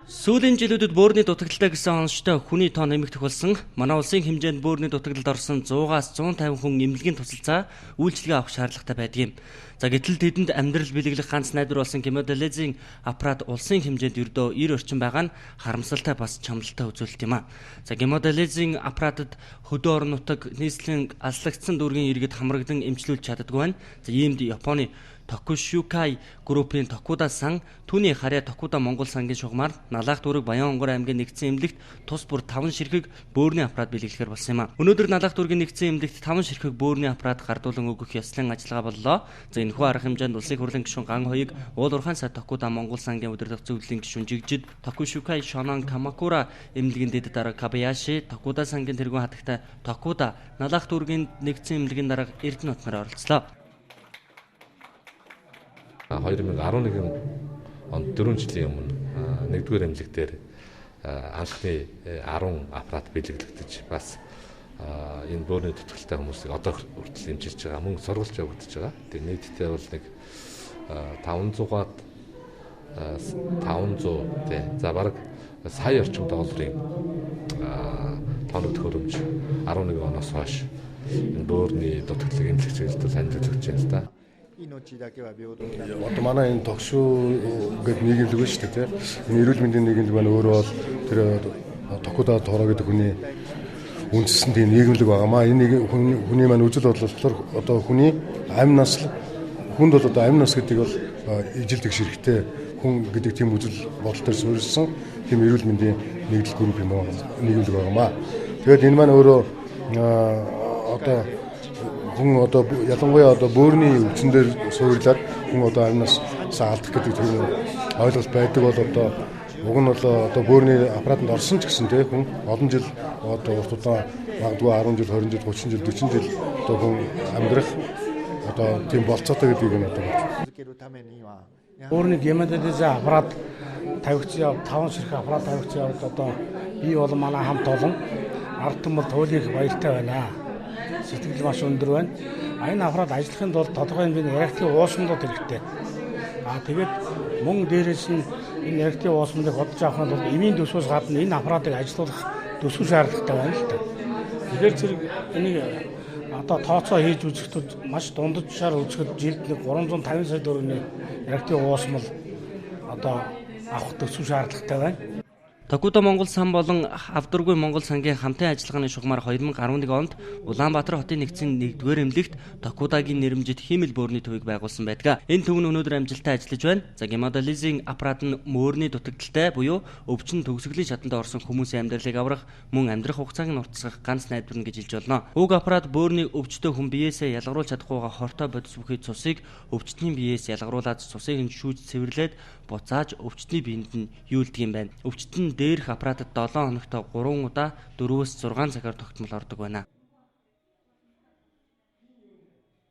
Сүүлийн жилүүдэд бөөрийн дутагдaltaй гэсэн онцтой хүний тоо нэмэгдэх болсон. Манай улсын хэмжээнд бөөрийн дутагдалд орсон 100-аас 150 хүн эмнэлгийн тусалцаа үйлчилгээ авах шаардлагатай байдаг юм. За гэтэл тэдэнд амьдрал бэлэглэх ганц найдвар болсон гемодиализийн аппарат улсын хэмжээнд ердөө 90 орчим байгаа нь харамсалтай бас чамлалтай үзүүлэлт юм а. За гемодиализийн аппаратад хөдөө орон нутаг нийслэлийн алслагдсан дүүргийн иргэд хамрагдан эмчлүүлж чаддаггүй байна. За иймд Японы Tokushukai группийн Токуда сан түүний харьяа Токуда Монгол сангийн шугамар Налах дүүрэг Баян-Онгор аймгийн нэгдсэн эмнэлэгт тус бүр 5 ширхэг бөөрийн аппарат бэлгэлэхээр болсон юм а. Өнөөдөр Налах дүүргийн нэгдсэн эмнэлэгт 5 ширхэг бөөрийн аппарат гардуулан өгөх ёслон ажиллагаа боллоо. За энэхүү арга хэмжээнд улсын хурлын гишүүн Ган Хоёг, Уул Уурхайн сайд Токуда Монгол сангийн удирдах зөвлөлийн гишүүн Жигжид, Tokushukai Shonan Kamakura эмнэлгийн дэд дарга Кабаяши, Токуда сангийн тэргүүн хатагтай Токуда Налах дүүргийн нэгдсэн эмнэлгийн дарга Эрдэнэ утнаар оролцлоо. 2011 онд 4 жилийн өмнө 1-р эмнэлэг дээр анхны 10 аппарат бэлэглэгдэж бас энэ бөөрийн дутагдaltaй хүмүүсийг одоо хүртэл эмчилж байгаа, мөн сургалж явагдаж байгаа. Тэгээ нийтдээ бол нэг 500-аад 500 тий. За бараг сая орчим долларын тоног төхөөрөмж 11 оноос хойш энэ бөөрийн дутагдлыг эмчлэх чиглэлээр санджуулж өгч байна л да. Одоо манай энэ тогшуу гэдэг нийгэмлэг байна шүү дээ тийм. Энэ эрүүл мэндийн нийгэмлэг маань өөрөө бол тэр Токуда Торо гэдэг хүний үндэссэн тийм нийгэмлэг байгаамаа. Энэ хүний маань үзэл бодол болохоор одоо хүний амь нас хүнд бол одоо амь нас гэдэг бол ижилдэх ширхтээ хүн гэдэг тийм үзэл бодол төр суурилсан тийм эрүүл мэндийн нэгдэл групп юм уу нийгэмлэг байгаамаа. Тэгээд энэ маань өөрөө одоо хүн одоо ялангуяа одоо бөөрийн өвчин дээр суурлаад хүн одоо амнаас алдах гэдэг тийм ойлголт байдаг бол одоо уг нь бол одоо бөөрийн аппаратанд орсон ч гэсэн тийм хүн олон жил одоо урт удаан магадгүй 10 жил 20 жил 30 жил 40 жил одоо хүн амьдрах одоо тийм болцоотой гэдгийг нь одоо бөөрийн гемодиализийн аппарат тавигдсан 5 ширхэг аппарат тавигдсан явд одоо би бол манай хамт олон ард түмэл туйлын баяртай байна. Сэтгэл маш өндөр байна. Энэ аппарат ажиллахын тулд тодорхой хэмжээний реактив уусмлууд хэрэгтэй. Тэгээд мөн дээрээс нь энэ реактив уусмлыг бодож авахын тулд эмийн төсвөөс гадна энэ аппаратыг ажилуулах төсөв шаардлагатай байна л да. Тэгэхээр зэрэг энийг одоо тооцоо хийж үзэхэд маш дундажшаар үзэхэд жилд нэг 350 сая төгрөгийн реактив уусмал одоо авах төсөв шаардлагатай байна. Токуда Монгол сан болон Авдургүй Монгол сангийн хамтын ажиллагааны шугамар 2011 онд Улаанбаатар хотын нэгдсэн 1-р эмнэлэгт Токудагийн нэрэмжит хиймэл бөөрийн төвийг байгуулсан байдаг. Энэ төв нь өнөөдөр амжилттай ажиллаж байна. За гемодиализийн аппарат нь мөөрийн дутагдaltaй буюу өвчин төгсгөлийн шатанд орсон хүмүүсийн амьдралыг аврах, мөн амьдрах хугацааг нь уртасгах ганц найдвар нь гэж хэлж болно. Уг аппарат бөөрийн өвчтөй хүн биеэсээ ялгаруулж чадахгүйгаа хортой бодис бүхий цусыг өвчтний биеэс ялгаруулад цусыг нь шүүж цэвэрлээд буцааж өвчтний биед нь юулдаг юм байна. Өвчтөн дээрх аппаратад 7 хоногт 3 удаа 4-6 цагаар тогтмол ордог байна.